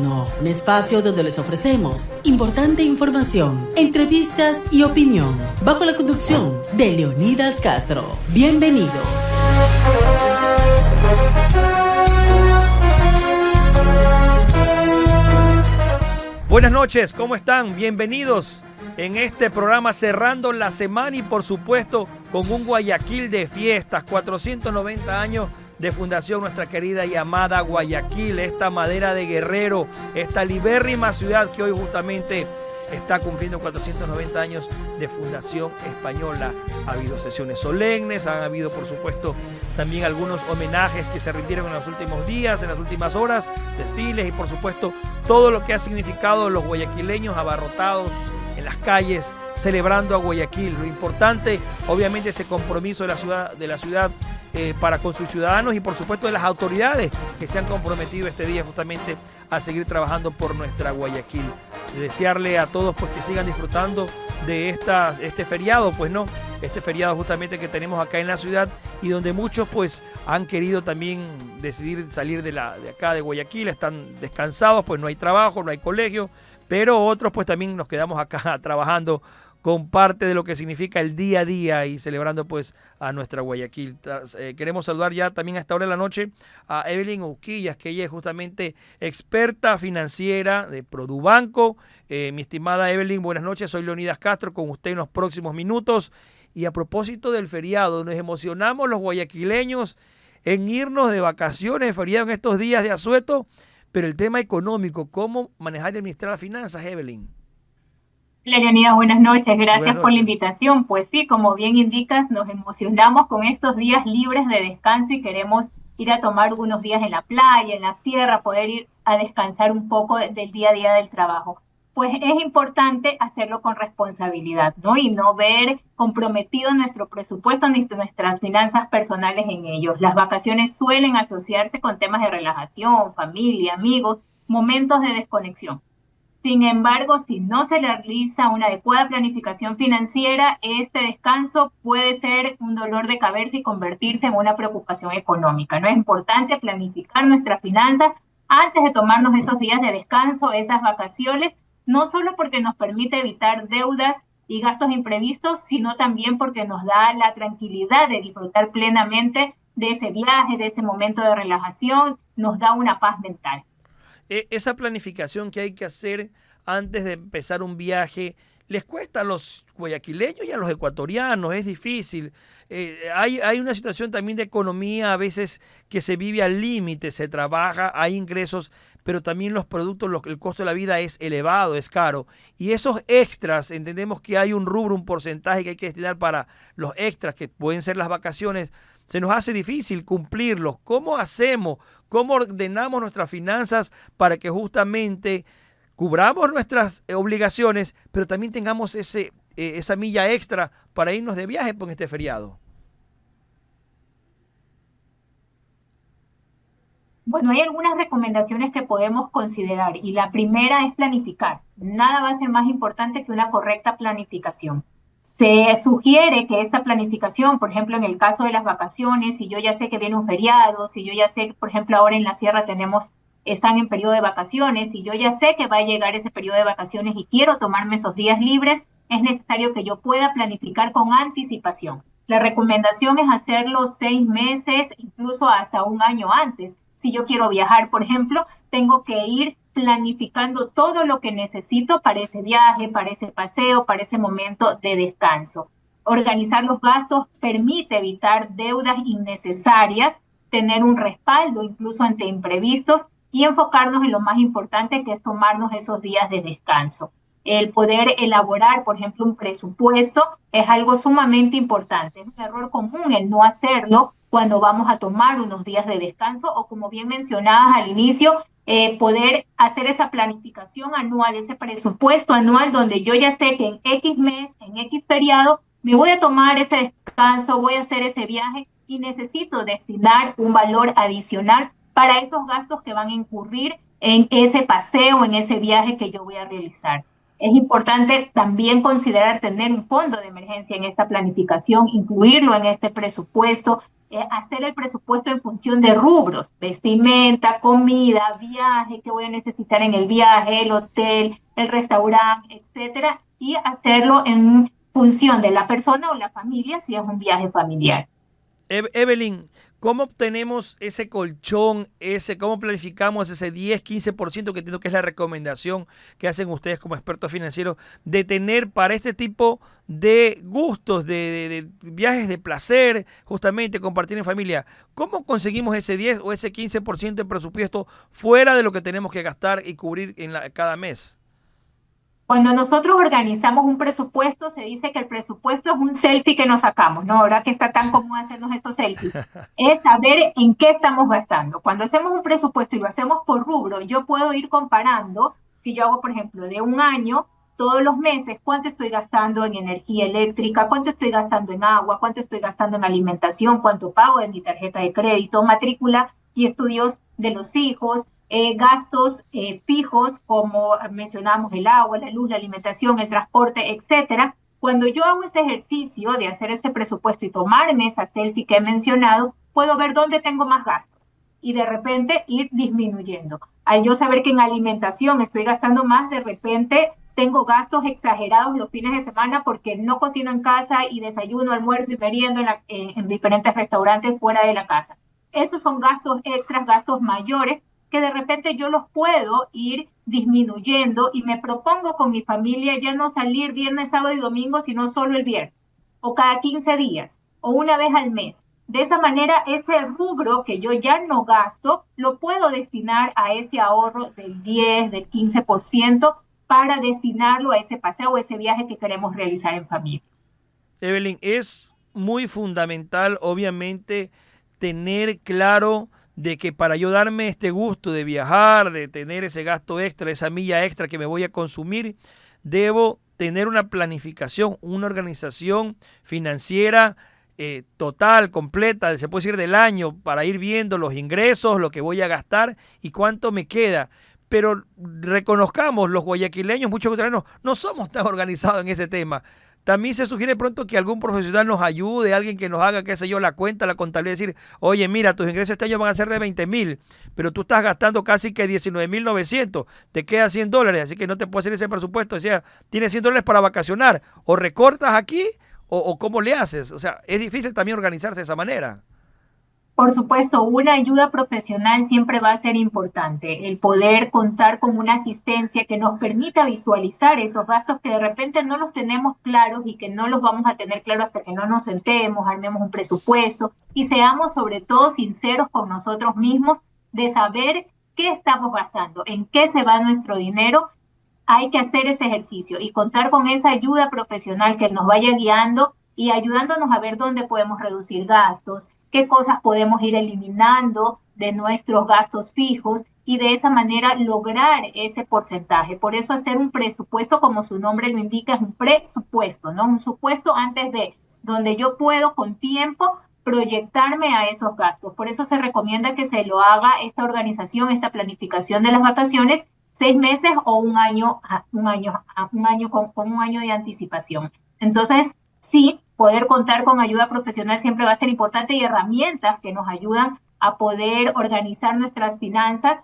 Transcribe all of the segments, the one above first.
Nocturno, un espacio donde les ofrecemos importante información, entrevistas y opinión, bajo la conducción de Leonidas Castro. Bienvenidos. Buenas noches, ¿cómo están? Bienvenidos en este programa cerrando la semana y por supuesto con un Guayaquil de fiestas, 490 años de fundación, nuestra querida y amada Guayaquil, esta madera de guerrero, esta libérrima ciudad que hoy justamente está cumpliendo 490 años de fundación española. Ha habido sesiones solemnes, han habido por supuesto también algunos homenajes que se rindieron en los últimos días, en las últimas horas, desfiles y por supuesto todo lo que ha significado los guayaquileños abarrotados en las calles celebrando a Guayaquil. Lo importante, obviamente, ese compromiso de la ciudad para con sus ciudadanos y por supuesto de las autoridades que se han comprometido este día justamente a seguir trabajando por nuestra Guayaquil. Desearle a todos pues que sigan disfrutando de este feriado, pues no, este feriado justamente que tenemos acá en la ciudad y donde muchos pues han querido también decidir salir de acá de Guayaquil, están descansados, pues no hay trabajo, no hay colegio, pero otros pues también nos quedamos acá trabajando con parte de lo que significa el día a día y celebrando pues a nuestra Guayaquil. Queremos saludar ya también a esta hora de la noche a Evelyn Uquillas, que ella es justamente experta financiera de Produbanco. Mi estimada Evelyn, buenas noches, soy Leonidas Castro con usted en los próximos minutos. Y a propósito del feriado, nos emocionamos los guayaquileños en irnos de vacaciones, de feriado en estos días de asueto, pero el tema económico, ¿cómo manejar y administrar las finanzas, Evelyn? Hola, Leonidas, buenas noches, gracias por la invitación. Pues sí, como bien indicas, nos emocionamos con estos días libres de descanso y queremos ir a tomar unos días en la playa, en la sierra, poder ir a descansar un poco del día a día del trabajo. Pues es importante hacerlo con responsabilidad, ¿no? Y no ver comprometido nuestro presupuesto ni nuestras finanzas personales en ellos. Las vacaciones suelen asociarse con temas de relajación, familia, amigos, momentos de desconexión. Sin embargo, si no se realiza una adecuada planificación financiera, este descanso puede ser un dolor de cabeza y convertirse en una preocupación económica, ¿no? Es importante planificar nuestras finanzas antes de tomarnos esos días de descanso, esas vacaciones, no solo porque nos permite evitar deudas y gastos imprevistos, sino también porque nos da la tranquilidad de disfrutar plenamente de ese viaje, de ese momento de relajación, nos da una paz mental. Esa planificación que hay que hacer antes de empezar un viaje, les cuesta a los guayaquileños y a los ecuatorianos, es difícil. Hay una situación también de economía a veces que se vive al límite, se trabaja, hay ingresos, pero también los productos, el costo de la vida es elevado, es caro. Y esos extras, entendemos que hay un rubro, un porcentaje que hay que destinar para los extras, que pueden ser las vacaciones. Se nos hace difícil cumplirlos. ¿Cómo hacemos? ¿Cómo ordenamos nuestras finanzas para que justamente cubramos nuestras obligaciones, pero también tengamos esa milla extra para irnos de viaje por este feriado? Bueno, hay algunas recomendaciones que podemos considerar y la primera es planificar. Nada va a ser más importante que una correcta planificación. Se sugiere que esta planificación, por ejemplo, en el caso de las vacaciones, si yo ya sé que viene un feriado, si yo ya sé que, por ejemplo, ahora en la sierra están en periodo de vacaciones, si yo ya sé que va a llegar ese periodo de vacaciones y quiero tomarme esos días libres, es necesario que yo pueda planificar con anticipación. La recomendación es hacerlo 6 meses, incluso hasta un año antes. Si yo quiero viajar, por ejemplo, tengo que ir planificando todo lo que necesito para ese viaje, para ese paseo, para ese momento de descanso. Organizar los gastos permite evitar deudas innecesarias, tener un respaldo incluso ante imprevistos y enfocarnos en lo más importante, que es tomarnos esos días de descanso. El poder elaborar, por ejemplo, un presupuesto es algo sumamente importante. Es un error común el no hacerlo cuando vamos a tomar unos días de descanso o, como bien mencionabas al inicio, poder hacer esa planificación anual, ese presupuesto anual donde yo ya sé que en X mes, en X feriado, me voy a tomar ese descanso, voy a hacer ese viaje y necesito destinar un valor adicional para esos gastos que van a incurrir en ese paseo, en ese viaje que yo voy a realizar. Es importante también considerar tener un fondo de emergencia en esta planificación, incluirlo en este presupuesto, hacer el presupuesto en función de rubros, vestimenta, comida, viaje, que voy a necesitar en el viaje, el hotel, el restaurante, etcétera, y hacerlo en función de la persona o la familia si es un viaje familiar. Evelyn, ¿cómo obtenemos ese colchón, cómo planificamos ese 10-15% que entiendo que es la recomendación que hacen ustedes como expertos financieros de tener para este tipo de gustos, de viajes de placer, justamente compartir en familia? ¿Cómo conseguimos ese 10 o ese 15% de presupuesto fuera de lo que tenemos que gastar y cubrir cada mes? Cuando nosotros organizamos un presupuesto, se dice que el presupuesto es un selfie que nos sacamos, ¿no? Ahora que está tan común hacernos estos selfies, es saber en qué estamos gastando. Cuando hacemos un presupuesto y lo hacemos por rubro, yo puedo ir comparando, si yo hago, por ejemplo, de un año, todos los meses, cuánto estoy gastando en energía eléctrica, cuánto estoy gastando en agua, cuánto estoy gastando en alimentación, cuánto pago de mi tarjeta de crédito, matrícula y estudios de los hijos, gastos fijos como mencionamos el agua, la luz, la alimentación, el transporte, etcétera. Cuando yo hago ese ejercicio de hacer ese presupuesto y tomarme esa selfie que he mencionado, puedo ver dónde tengo más gastos y de repente ir disminuyendo. Al yo saber que en alimentación estoy gastando más, de repente tengo gastos exagerados los fines de semana porque no cocino en casa y desayuno, almuerzo y meriendo en diferentes restaurantes fuera de la casa. Esos son gastos extras, gastos mayores, que de repente yo los puedo ir disminuyendo y me propongo con mi familia ya no salir viernes, sábado y domingo, sino solo el viernes, o cada 15 días, o una vez al mes. De esa manera, ese rubro que yo ya no gasto, lo puedo destinar a ese ahorro del 10, del 15%, para destinarlo a ese paseo o ese viaje que queremos realizar en familia. Evelyn, es muy fundamental, obviamente, tener claro de que para yo darme este gusto de viajar, de tener ese gasto extra, esa milla extra que me voy a consumir, debo tener una planificación, una organización financiera total, completa, se puede decir del año, para ir viendo los ingresos, lo que voy a gastar y cuánto me queda. Pero reconozcamos, los guayaquileños, muchos ecuatorianos, no somos tan organizados en ese tema. También se sugiere pronto que algún profesional nos ayude, alguien que nos haga, qué sé yo, la cuenta, la contabilidad, decir, oye, mira, tus ingresos este año van a ser de 20,000, pero tú estás gastando casi que 19,900, te queda $100, así que no te puedo hacer ese presupuesto. O sea, tienes $100 para vacacionar, o recortas aquí, o cómo le haces. O sea, es difícil también organizarse de esa manera. Por supuesto, una ayuda profesional siempre va a ser importante, el poder contar con una asistencia que nos permita visualizar esos gastos que de repente no los tenemos claros y que no los vamos a tener claros hasta que no nos sentemos, armemos un presupuesto y seamos sobre todo sinceros con nosotros mismos de saber qué estamos gastando, en qué se va nuestro dinero. Hay que hacer ese ejercicio y contar con esa ayuda profesional que nos vaya guiando y ayudándonos a ver dónde podemos reducir gastos, qué cosas podemos ir eliminando de nuestros gastos fijos y de esa manera lograr ese porcentaje. Por eso hacer un presupuesto, como su nombre lo indica, es un presupuesto, ¿no? Un supuesto antes de donde yo puedo con tiempo proyectarme a esos gastos. Por eso se recomienda que se lo haga esta organización, esta planificación de las vacaciones, 6 meses o un año con un año de anticipación. Entonces, sí, poder contar con ayuda profesional siempre va a ser importante y herramientas que nos ayudan a poder organizar nuestras finanzas,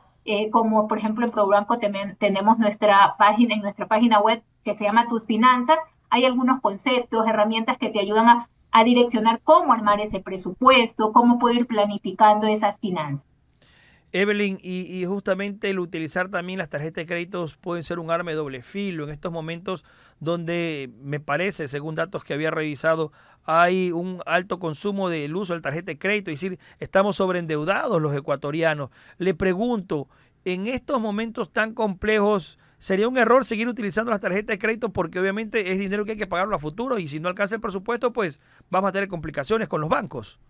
como por ejemplo en ProBanco tenemos en nuestra página web que se llama Tus Finanzas. Hay algunos conceptos, herramientas que te ayudan a direccionar cómo armar ese presupuesto, cómo poder ir planificando esas finanzas. Evelyn, y justamente el utilizar también las tarjetas de créditos puede ser un arma de doble filo en estos momentos donde me parece, según datos que había revisado, hay un alto consumo del uso de la tarjeta de crédito, es decir, estamos sobreendeudados los ecuatorianos. Le pregunto, en estos momentos tan complejos, ¿sería un error seguir utilizando las tarjetas de crédito? Porque obviamente es dinero que hay que pagarlo a futuro y si no alcanza el presupuesto, pues vamos a tener complicaciones con los bancos.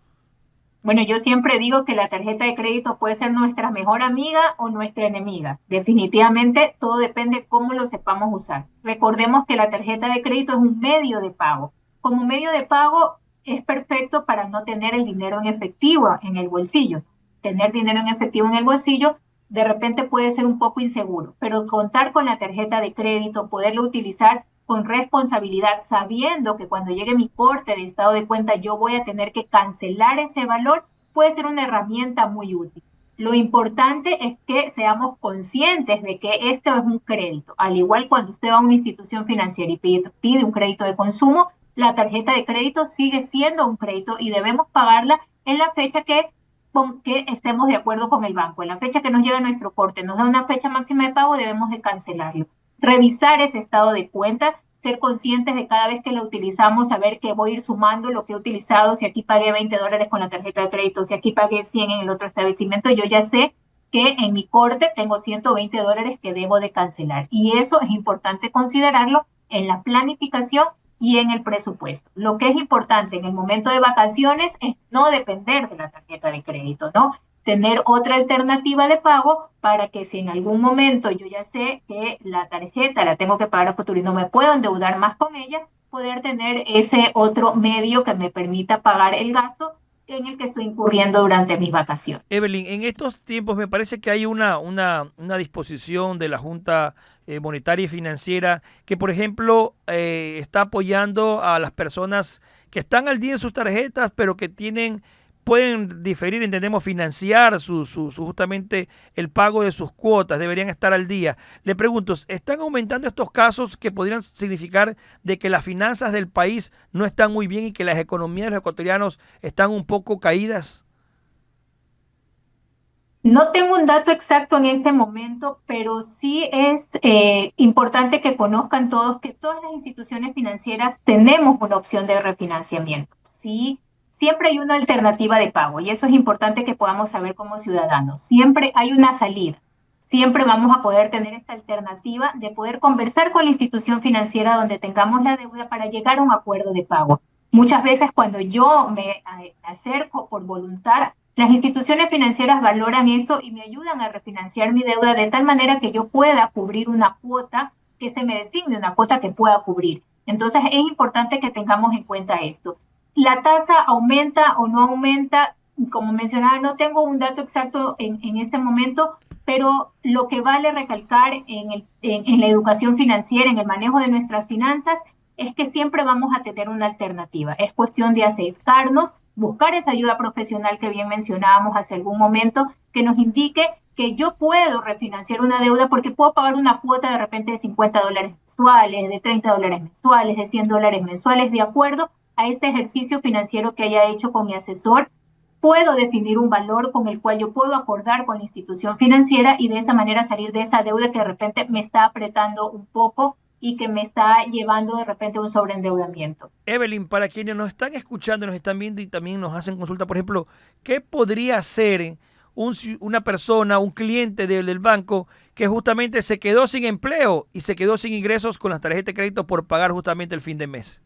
Bueno, yo siempre digo que la tarjeta de crédito puede ser nuestra mejor amiga o nuestra enemiga. Definitivamente todo depende cómo lo sepamos usar. Recordemos que la tarjeta de crédito es un medio de pago. Como medio de pago es perfecto para no tener el dinero en efectivo en el bolsillo. Tener dinero en efectivo en el bolsillo de repente puede ser un poco inseguro, pero contar con la tarjeta de crédito, poderlo utilizar con responsabilidad, sabiendo que cuando llegue mi corte de estado de cuenta yo voy a tener que cancelar ese valor, puede ser una herramienta muy útil. Lo importante es que seamos conscientes de que esto es un crédito. Al igual cuando usted va a una institución financiera y pide un crédito de consumo, la tarjeta de crédito sigue siendo un crédito y debemos pagarla en la fecha que estemos de acuerdo con el banco. En la fecha que nos llega nuestro corte, nos da una fecha máxima de pago, debemos de cancelarlo. Revisar ese estado de cuenta, ser conscientes de cada vez que lo utilizamos, saber que voy a ir sumando lo que he utilizado, si aquí pagué $20 con la tarjeta de crédito, si aquí pagué 100 en el otro establecimiento, yo ya sé que en mi corte tengo $120 que debo de cancelar. Y eso es importante considerarlo en la planificación y en el presupuesto. Lo que es importante en el momento de vacaciones es no depender de la tarjeta de crédito, ¿no? Tener otra alternativa de pago para que si en algún momento yo ya sé que la tarjeta la tengo que pagar a futuro y no me puedo endeudar más con ella, poder tener ese otro medio que me permita pagar el gasto en el que estoy incurriendo durante mis vacaciones. Evelyn, en estos tiempos me parece que hay una disposición de la Junta Monetaria y Financiera que, por ejemplo, está apoyando a las personas que están al día en sus tarjetas, pero que pueden diferir, entendemos, financiar justamente el pago de sus cuotas, deberían estar al día. Le pregunto, ¿están aumentando estos casos que podrían significar de que las finanzas del país no están muy bien y que las economías de los ecuatorianos están un poco caídas? No tengo un dato exacto en este momento, pero sí es importante que conozcan todos que todas las instituciones financieras tenemos una opción de refinanciamiento. Sí, siempre hay una alternativa de pago y eso es importante que podamos saber como ciudadanos. Siempre hay una salida. Siempre vamos a poder tener esta alternativa de poder conversar con la institución financiera donde tengamos la deuda para llegar a un acuerdo de pago. Muchas veces cuando yo me acerco por voluntad, las instituciones financieras valoran eso y me ayudan a refinanciar mi deuda de tal manera que yo pueda cubrir una cuota que se me designe, una cuota que pueda cubrir. Entonces es importante que tengamos en cuenta esto. ¿La tasa aumenta o no aumenta? Como mencionaba, no tengo un dato exacto en este momento, pero lo que vale recalcar en la educación financiera, en el manejo de nuestras finanzas, es que siempre vamos a tener una alternativa. Es cuestión de acercarnos, buscar esa ayuda profesional que bien mencionábamos hace algún momento, que nos indique que yo puedo refinanciar una deuda porque puedo pagar una cuota de repente de $50 mensuales, de $30 mensuales, de $100 mensuales, de acuerdo a este ejercicio financiero que haya hecho con mi asesor. Puedo definir un valor con el cual yo puedo acordar con la institución financiera y de esa manera salir de esa deuda que de repente me está apretando un poco y que me está llevando de repente a un sobreendeudamiento. Evelyn, para quienes nos están escuchando, nos están viendo y también nos hacen consulta, por ejemplo, ¿qué podría hacer una persona, un cliente del banco que justamente se quedó sin empleo y se quedó sin ingresos con las tarjetas de crédito por pagar justamente el fin de mes?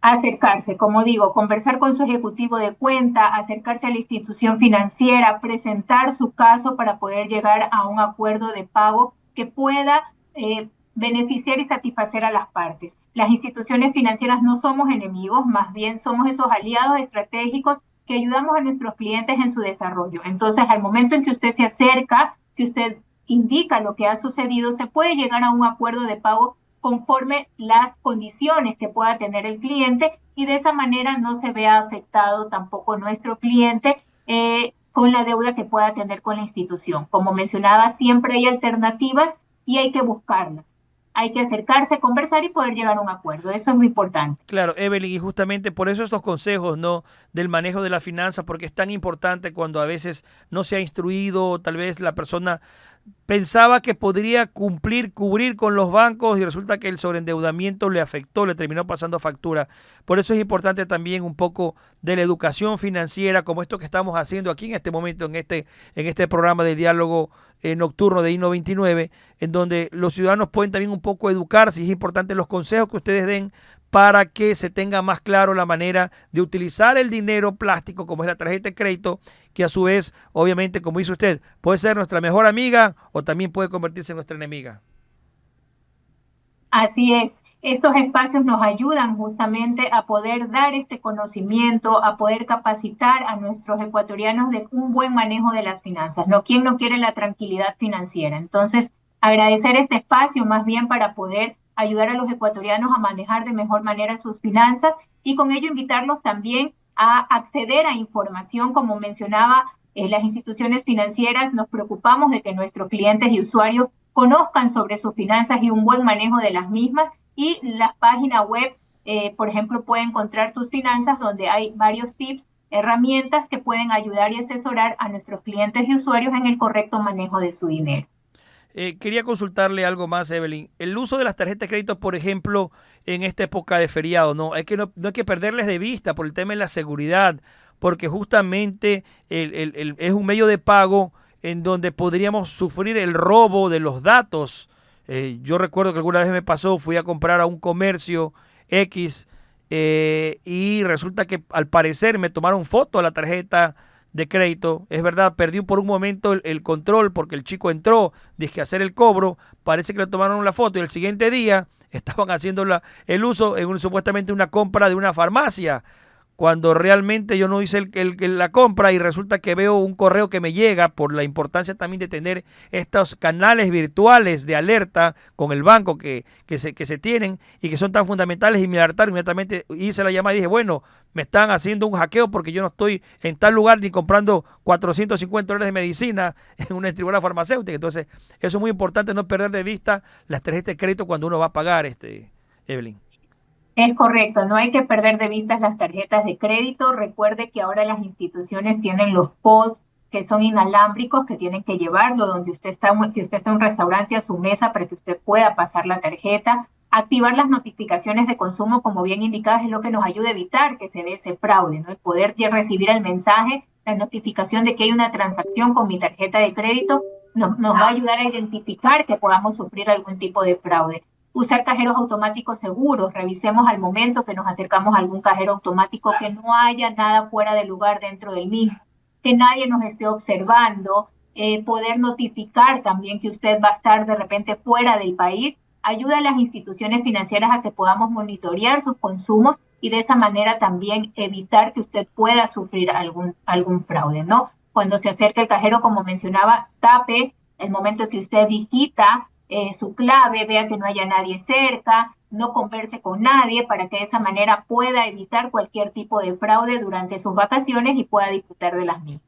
Acercarse, como digo, conversar con su ejecutivo de cuenta, acercarse a la institución financiera, presentar su caso para poder llegar a un acuerdo de pago que pueda beneficiar y satisfacer a las partes. Las instituciones financieras no somos enemigos, más bien somos esos aliados estratégicos que ayudamos a nuestros clientes en su desarrollo. Entonces, al momento en que usted se acerca, que usted indica lo que ha sucedido, se puede llegar a un acuerdo de pago conforme las condiciones que pueda tener el cliente y de esa manera no se vea afectado tampoco nuestro cliente con la deuda que pueda tener con la institución. Como mencionaba, siempre hay alternativas y hay que buscarlas. Hay que acercarse, conversar y poder llegar a un acuerdo. Eso es muy importante. Claro, Evelyn, y justamente por eso estos consejos, ¿no?, del manejo de la finanza, porque es tan importante cuando a veces no se ha instruido, tal vez la persona pensaba que podría cubrir con los bancos y resulta que el sobreendeudamiento le afectó, le terminó pasando factura. Por eso es importante también un poco de la educación financiera, como esto que estamos haciendo aquí en este momento, en este programa de diálogo nocturno de I-99, en donde los ciudadanos pueden también un poco educarse y es importante los consejos que ustedes den para que se tenga más claro la manera de utilizar el dinero plástico como es la tarjeta de crédito, que a su vez, obviamente, como dice usted, puede ser nuestra mejor amiga o también puede convertirse en nuestra enemiga. Así es, estos espacios nos ayudan justamente a poder dar este conocimiento, a poder capacitar a nuestros ecuatorianos de un buen manejo de las finanzas, ¿no? ¿Quién no quiere la tranquilidad financiera? Entonces, agradecer este espacio más bien para poder ayudar a los ecuatorianos a manejar de mejor manera sus finanzas y con ello invitarlos también a acceder a información, como mencionaba, las instituciones financieras nos preocupamos de que nuestros clientes y usuarios conozcan sobre sus finanzas y un buen manejo de las mismas, y la página web, por ejemplo, puede encontrar Tus Finanzas, donde hay varios tips, herramientas que pueden ayudar y asesorar a nuestros clientes y usuarios en el correcto manejo de su dinero. Quería consultarle algo más, Evelyn. El uso de las tarjetas de crédito, por ejemplo, en esta época de feriado, no hay que perderles de vista por el tema de la seguridad, porque justamente es un medio de pago en donde podríamos sufrir el robo de los datos. Yo recuerdo que alguna vez me pasó, fui a comprar a un comercio X y resulta que al parecer me tomaron foto a la tarjeta de crédito. Es verdad, perdí por un momento el control porque el chico entró, dije, a hacer el cobro, parece que le tomaron la foto y el siguiente día estaban haciendo el uso en supuestamente una compra de una farmacia, cuando realmente yo no hice la compra, y resulta que veo un correo que me llega por la importancia también de tener estos canales virtuales de alerta con el banco que se tienen y que son tan fundamentales, y me alertaron inmediatamente, hice la llamada y dije, bueno, me están haciendo un hackeo porque yo no estoy en tal lugar ni comprando $450 de medicina en una distribuidora farmacéutica. Entonces, eso es muy importante, no perder de vista las tarjetas de crédito cuando uno va a pagar, Evelyn. Es correcto, no hay que perder de vista las tarjetas de crédito. Recuerde que ahora las instituciones tienen los pods que son inalámbricos, que tienen que llevarlo donde usted está, si usted está en un restaurante, a su mesa, para que usted pueda pasar la tarjeta. Activar las notificaciones de consumo, como bien indicadas, es lo que nos ayuda a evitar que se dé ese fraude, ¿no? El poder recibir el mensaje, la notificación de que hay una transacción con mi tarjeta de crédito, nos va a ayudar a identificar que podamos sufrir algún tipo de fraude. Usar cajeros automáticos seguros. Revisemos al momento que nos acercamos a algún cajero automático que no haya nada fuera de lugar dentro del mismo, que nadie nos esté observando. Poder notificar también que usted va a estar de repente fuera del país ayuda a las instituciones financieras a que podamos monitorear sus consumos y de esa manera también evitar que usted pueda sufrir algún fraude, ¿no? Cuando se acerque el cajero, como mencionaba, tape el momento que usted digita su clave, vea que no haya nadie cerca, no converse con nadie, para que de esa manera pueda evitar cualquier tipo de fraude durante sus vacaciones y pueda disfrutar de las mismas.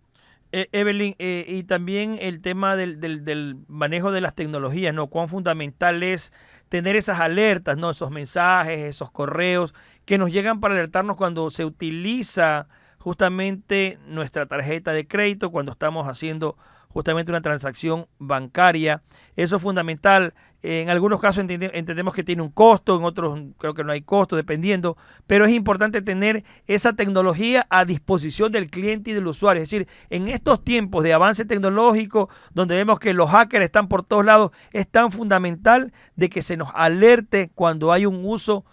Evelyn, y también el tema del manejo de las tecnologías, ¿no? Cuán fundamental es tener esas alertas, ¿no? Esos mensajes, esos correos que nos llegan para alertarnos cuando se utiliza justamente nuestra tarjeta de crédito, cuando estamos haciendo justamente una transacción bancaria. Eso es fundamental. En algunos casos entendemos que tiene un costo, en otros creo que no hay costo, dependiendo, pero es importante tener esa tecnología a disposición del cliente y del usuario. Es decir, en estos tiempos de avance tecnológico, donde vemos que los hackers están por todos lados, es tan fundamental de que se nos alerte cuando hay un uso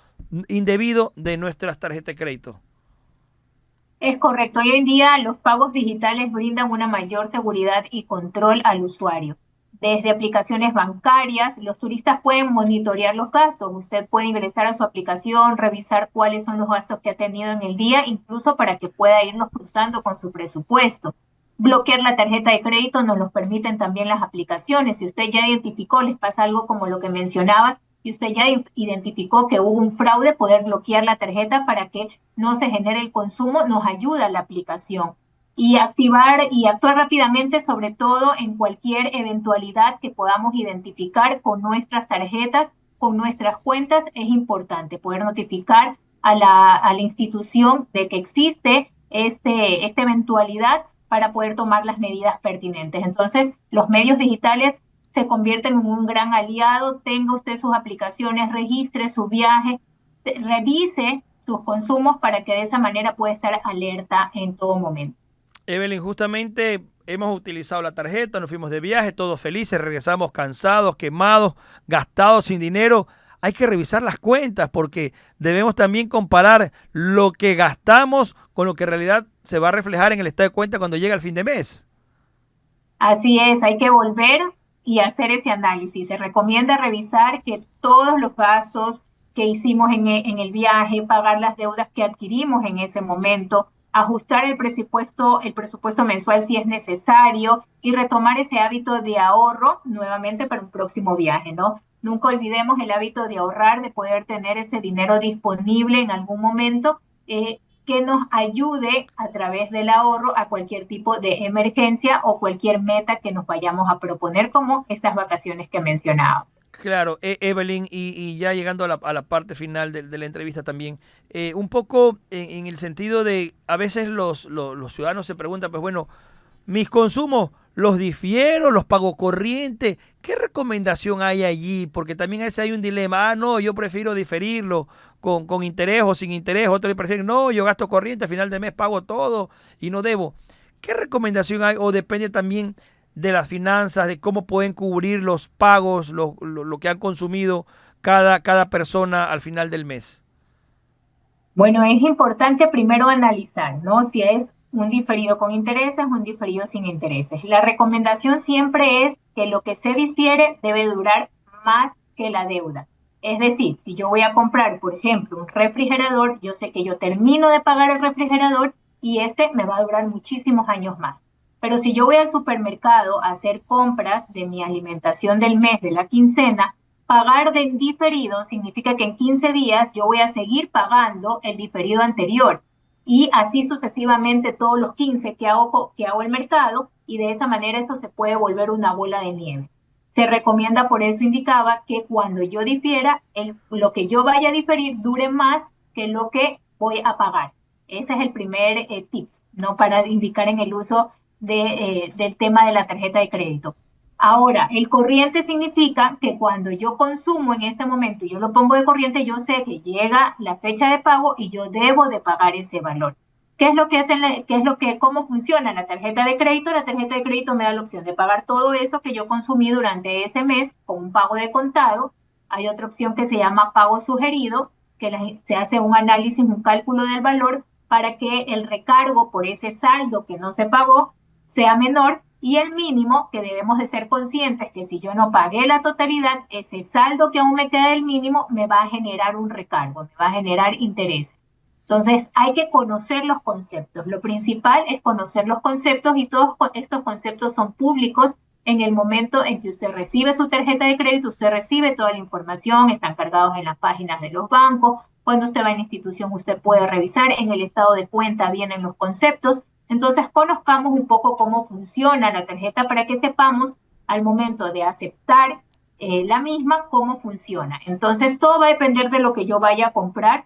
indebido de nuestras tarjetas de crédito. Es correcto. Hoy en día los pagos digitales brindan una mayor seguridad y control al usuario. Desde aplicaciones bancarias, los turistas pueden monitorear los gastos. Usted puede ingresar a su aplicación, revisar cuáles son los gastos que ha tenido en el día, incluso para que pueda irlos cruzando con su presupuesto. Bloquear la tarjeta de crédito nos lo permiten también las aplicaciones. Si usted ya identificó, les pasa algo como lo que mencionabas, y usted ya identificó que hubo un fraude, poder bloquear la tarjeta para que no se genere el consumo, nos ayuda la aplicación. Y activar y actuar rápidamente, sobre todo en cualquier eventualidad que podamos identificar con nuestras tarjetas, con nuestras cuentas, es importante poder notificar a la institución de que existe esta eventualidad para poder tomar las medidas pertinentes. Entonces, los medios digitales se convierten en un gran aliado. Tenga usted sus aplicaciones, registre su viaje, revise sus consumos para que de esa manera pueda estar alerta en todo momento. Evelyn, justamente hemos utilizado la tarjeta, nos fuimos de viaje, todos felices, regresamos cansados, quemados, gastados, sin dinero. Hay que revisar las cuentas porque debemos también comparar lo que gastamos con lo que en realidad se va a reflejar en el estado de cuenta cuando llega el fin de mes. Así es, hay que volver y hacer ese análisis. Se recomienda revisar que todos los gastos que hicimos en el viaje, pagar las deudas que adquirimos en ese momento, ajustar el presupuesto mensual si es necesario y retomar ese hábito de ahorro nuevamente para un próximo viaje, ¿no? Nunca olvidemos el hábito de ahorrar, de poder tener ese dinero disponible en algún momento que nos ayude a través del ahorro a cualquier tipo de emergencia o cualquier meta que nos vayamos a proponer, como estas vacaciones que mencionaba. Claro, Evelyn, y ya llegando a la parte final de la entrevista también, un poco en el sentido de, a veces los ciudadanos se preguntan, pues bueno, mis consumos los difiero, los pago corriente, ¿qué recomendación hay allí? Porque también a veces hay un dilema, no, yo prefiero diferirlo con interés o sin interés, otros prefieren, no, yo gasto corriente, a final de mes pago todo y no debo. ¿Qué recomendación hay? O depende también de las finanzas, de cómo pueden cubrir los pagos, lo que han consumido cada persona al final del mes. Bueno, es importante primero analizar, ¿no? Si es un diferido con intereses, un diferido sin intereses. La recomendación siempre es que lo que se difiere debe durar más que la deuda. Es decir, si yo voy a comprar, por ejemplo, un refrigerador, yo sé que yo termino de pagar el refrigerador y este me va a durar muchísimos años más. Pero si yo voy al supermercado a hacer compras de mi alimentación del mes, de la quincena, pagar de diferido significa que en 15 días yo voy a seguir pagando el diferido anterior. Y así sucesivamente todos los 15 que hago el mercado, y de esa manera eso se puede volver una bola de nieve. Se recomienda, por eso indicaba, que cuando yo difiera, lo que yo vaya a diferir dure más que lo que voy a pagar. Ese es el primer tip, ¿no? Para indicar en el uso del tema de la tarjeta de crédito. Ahora, el corriente significa que cuando yo consumo en este momento y yo lo pongo de corriente, yo sé que llega la fecha de pago y yo debo de pagar ese valor. ¿Cómo funciona la tarjeta de crédito? La tarjeta de crédito me da la opción de pagar todo eso que yo consumí durante ese mes con un pago de contado. Hay otra opción que se llama pago sugerido, que se hace un análisis, un cálculo del valor para que el recargo por ese saldo que no se pagó sea menor. Y el mínimo, que debemos de ser conscientes que si yo no pagué la totalidad, ese saldo que aún me queda del mínimo me va a generar un recargo, me va a generar intereses. Entonces hay que conocer los conceptos. Lo principal es conocer los conceptos, y todos estos conceptos son públicos. En el momento en que usted recibe su tarjeta de crédito, usted recibe toda la información, están cargados en las páginas de los bancos. Cuando usted va a la institución, usted puede revisar, en el estado de cuenta vienen los conceptos. Entonces, conozcamos un poco cómo funciona la tarjeta para que sepamos al momento de aceptar la misma cómo funciona. Entonces, todo va a depender de lo que yo vaya a comprar,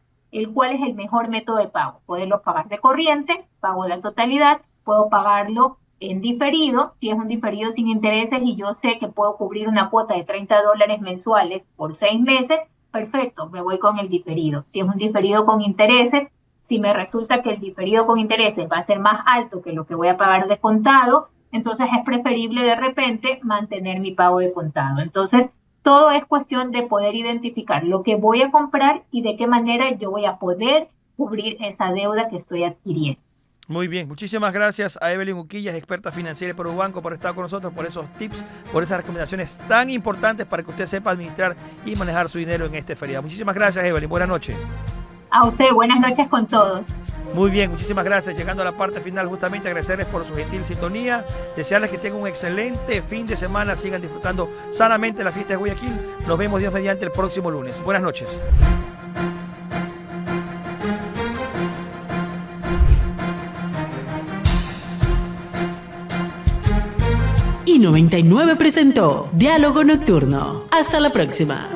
cuál es el mejor método de pago. Poderlo pagar de corriente, pago la totalidad, puedo pagarlo en diferido, si es un diferido sin intereses y yo sé que puedo cubrir una cuota de $30 mensuales por 6 meses, perfecto, me voy con el diferido. Si es un diferido con intereses, si me resulta que el diferido con intereses va a ser más alto que lo que voy a pagar de contado, entonces es preferible de repente mantener mi pago de contado. Entonces, todo es cuestión de poder identificar lo que voy a comprar y de qué manera yo voy a poder cubrir esa deuda que estoy adquiriendo. Muy bien, muchísimas gracias a Evelyn Uquillas, experta financiera por Banco, por estar con nosotros, por esos tips, por esas recomendaciones tan importantes para que usted sepa administrar y manejar su dinero en este feriado. Muchísimas gracias, Evelyn. Buenas noches. A usted, buenas noches con todos. Muy bien, muchísimas gracias. Llegando a la parte final, justamente agradecerles por su gentil sintonía, desearles que tengan un excelente fin de semana, sigan disfrutando sanamente la fiesta de Guayaquil. Nos vemos Dios mediante el próximo lunes. Buenas noches. Y 99 presentó Diálogo Nocturno. Hasta la próxima.